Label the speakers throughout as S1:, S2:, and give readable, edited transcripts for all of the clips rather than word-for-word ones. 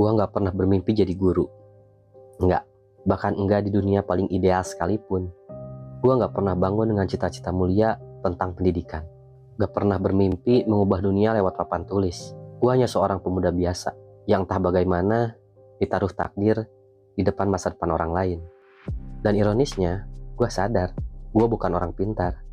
S1: Gua nggak pernah bermimpi jadi guru. Nggak. Bahkan enggak di dunia paling ideal sekalipun. Gua nggak pernah bangun dengan cita-cita mulia tentang pendidikan. Gak pernah bermimpi mengubah dunia lewat papan tulis. Gua hanya seorang pemuda biasa yang entah bagaimana ditaruh takdir di depan masa depan orang lain. Dan ironisnya, gua sadar gua bukan orang pintar.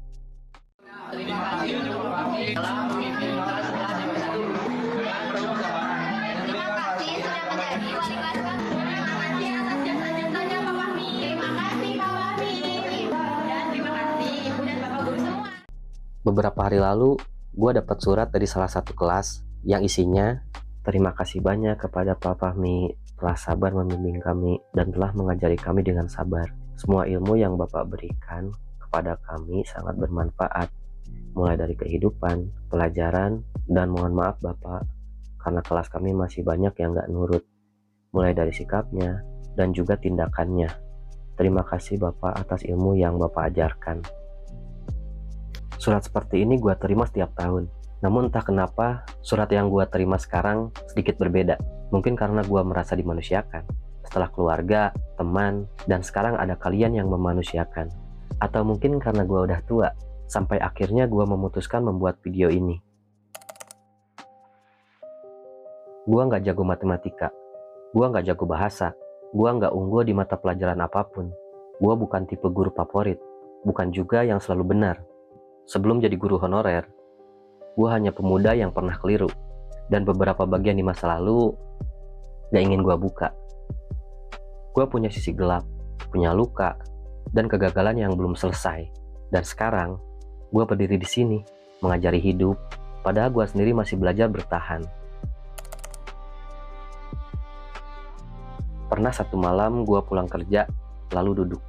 S1: Beberapa hari lalu, gue dapat surat dari salah satu kelas yang isinya, "Terima kasih banyak kepada Pak Fahmi, telah sabar membimbing kami dan telah mengajari kami dengan sabar. Semua ilmu yang Bapak berikan kepada kami sangat bermanfaat, mulai dari kehidupan, pelajaran, dan mohon maaf Bapak, karena kelas kami masih banyak yang gak nurut, mulai dari sikapnya dan juga tindakannya. Terima kasih Bapak atas ilmu yang Bapak ajarkan." Surat seperti ini gue terima setiap tahun. Namun entah kenapa surat yang gue terima sekarang sedikit berbeda. Mungkin karena gue merasa dimanusiakan. Setelah keluarga, teman, dan sekarang ada kalian yang memanusiakan. Atau mungkin karena gue udah tua, sampai akhirnya gue memutuskan membuat video ini. Gue gak jago matematika. Gue gak jago bahasa. Gue gak unggul di mata pelajaran apapun. Gue bukan tipe guru favorit. Bukan juga yang selalu benar. Sebelum jadi guru honorer, gue hanya pemuda yang pernah keliru, dan beberapa bagian di masa lalu gak ingin gue buka. Gue punya sisi gelap, punya luka, dan kegagalan yang belum selesai. Dan sekarang, gue berdiri di sini, mengajari hidup, padahal gue sendiri masih belajar bertahan. Pernah satu malam gue pulang kerja, lalu duduk,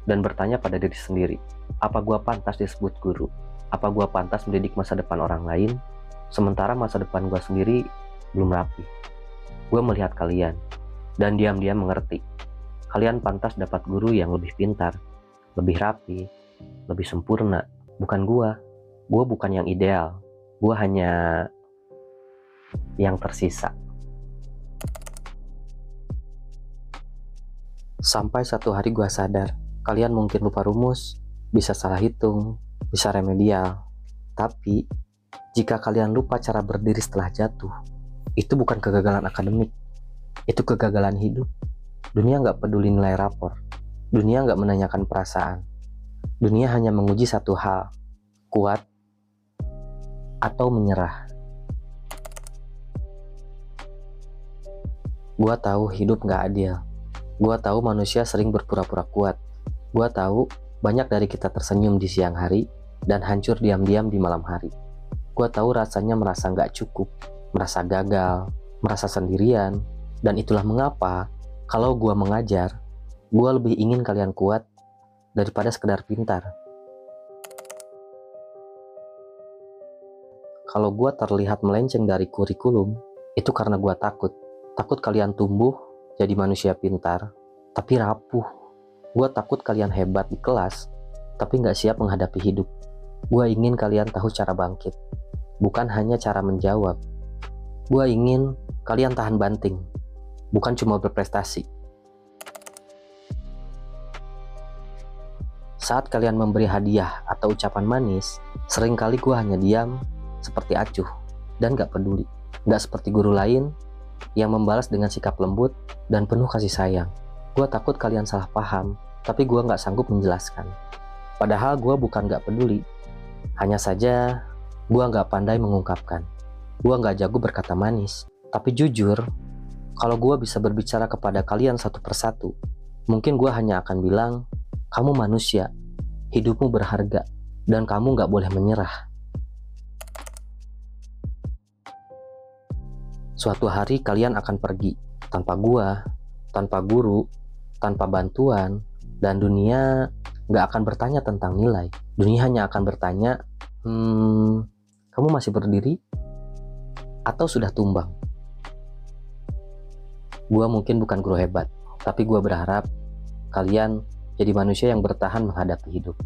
S1: dan bertanya pada diri sendiri, apa gue pantas disebut guru? Apa gue pantas mendidik masa depan orang lain, sementara masa depan gue sendiri belum rapi? Gue melihat kalian, dan diam-diam mengerti. Kalian pantas dapat guru yang lebih pintar, lebih rapi, lebih sempurna. Bukan gue bukan yang ideal. Gue hanya yang tersisa. Sampai satu hari gue sadar, kalian mungkin lupa rumus, bisa salah hitung, bisa remedial. Tapi, jika kalian lupa cara berdiri setelah jatuh, itu bukan kegagalan akademik, itu kegagalan hidup. Dunia nggak peduli nilai rapor, dunia nggak menanyakan perasaan. Dunia hanya menguji satu hal, kuat atau menyerah. Gua tahu hidup nggak adil. Gua tahu manusia sering berpura-pura kuat. Gua tahu banyak dari kita tersenyum di siang hari dan hancur diam-diam di malam hari. Gua tahu rasanya merasa nggak cukup, merasa gagal, merasa sendirian, dan itulah mengapa kalau gua mengajar, gua lebih ingin kalian kuat daripada sekedar pintar. Kalau gua terlihat melenceng dari kurikulum, itu karena gua takut kalian tumbuh jadi manusia pintar, tapi rapuh. Gue takut kalian hebat di kelas, tapi nggak siap menghadapi hidup. Gue ingin kalian tahu cara bangkit, bukan hanya cara menjawab. Gue ingin kalian tahan banting, bukan cuma berprestasi. Saat kalian memberi hadiah atau ucapan manis, seringkali gue hanya diam seperti acuh dan gak peduli. Gak seperti guru lain yang membalas dengan sikap lembut dan penuh kasih sayang. Gue takut kalian salah paham, tapi gue gak sanggup menjelaskan. Padahal gue bukan gak peduli, hanya saja gue gak pandai mengungkapkan. Gue gak jago berkata manis, tapi jujur, kalau gue bisa berbicara kepada kalian satu persatu, mungkin gue hanya akan bilang, kamu manusia, hidupmu berharga, dan kamu gak boleh menyerah. Suatu hari kalian akan pergi, tanpa gue, tanpa guru, tanpa bantuan, dan dunia gak akan bertanya tentang nilai. Dunia hanya akan bertanya, kamu masih berdiri? Atau sudah tumbang? Gua mungkin bukan guru hebat, tapi gua berharap kalian jadi manusia yang bertahan menghadapi hidup.